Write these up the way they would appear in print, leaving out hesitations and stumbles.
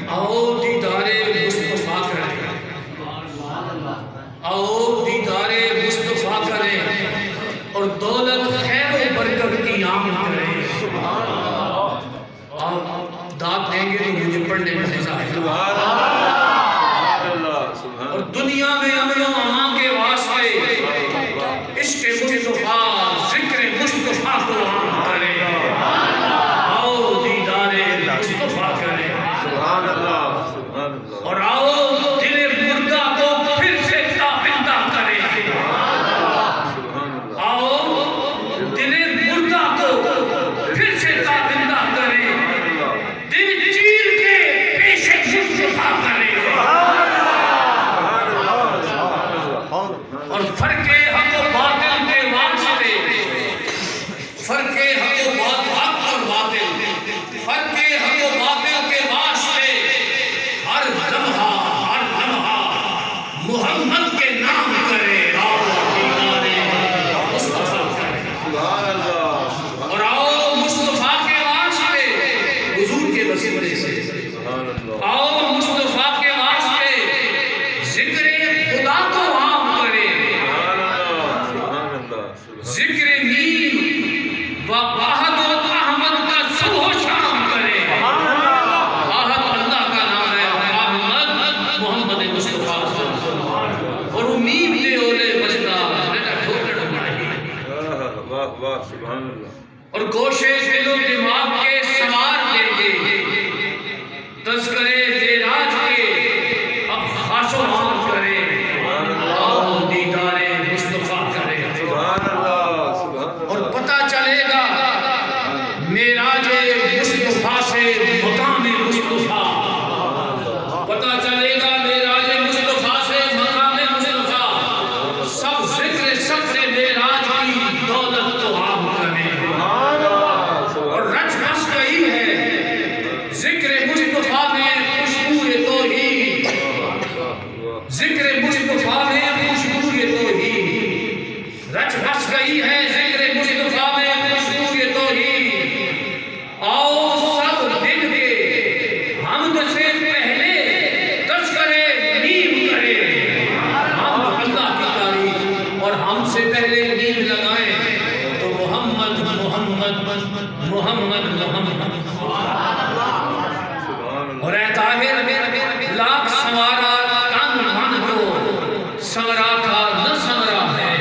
آؤ دیدار مصطفیٰ کریں، آؤ دیدار مصطفیٰ کریں اور دولت خیر و برکت کی عام کریں۔ آپ داد دیں گے تو مجھے پڑھنے میں مزہ آئے گا، اور دنیا میں امن و امان کے واسطے عشق مصطفیٰ ذکر مصطفیٰ کو عام کریں۔ آؤ دیدار مصطفیٰ کریں اور آؤ دل مردہ کو پھر سے تابندہ کریں۔ آؤ دل مردہ کو پھر سے تابندہ کریں، دل چیر کے پیش مصطفیٰ کریں، اور فرق حق و باطل کے واسطے، فرق حق و باطل اور باطل، فرق حق و باطل کے واسطے ہر لمحہ محمد کے نام کرے۔ آؤ دیدار مصطفیٰ کریں اور آؤ مصطفیٰ کے واسطے حضور کے وسیلے سے، آؤ مصطفیٰ کے واسطے ذکر خدا کو عام کریں، ذکر نیم و واحد و احمد کا صبح و شام کریں۔ واحد اللہ کا نام ہے، احمد محمد مصطفیٰ، اور امید دے اولے بجدا بیٹا ٹھوکر ڈھمائی، اور گوشے دل و دماغ کے سوار دیں گے، تذکرے دیراج کے اب خاص و عام کریں۔ آؤ دیدار مصطفیٰ کریں اور پتہ چلے گا معراج مصطفیٰ سے مقام مصطفیٰ، پتہ چلے گا معراج مصطفیٰ سے مقام مصطفیٰ، سب ذکر سفر معراج کی دولت کو عام کریں، اور رچ بس گئی ہے ذکر مصطفیٰ میں خوشبو توحید، ذکر مصطفیٰ میں خوشبو توحید، رچ بس گئی ہے ذکر مصطفیٰ میں خوشبو توحید۔ آؤ سب دن کے حمد سے پہلے تذکرے نیم کریں، ہم اللہ کی تعریف اور ہم سے پہلے نیم لگائیں تو محمد محمد محمد محمد، اور اے طاہر لاکھ سوارا تن من کو سورا تھا نہ سورا ہے،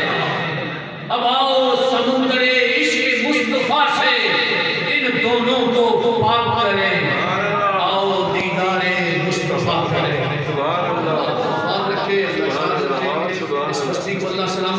اب آؤ سمندر عشق مصطفیٰ سے ان دونوں کو پاک کریں۔ آؤ دیدار مصطفیٰ کریں۔ اس بستی کو اللہ سلام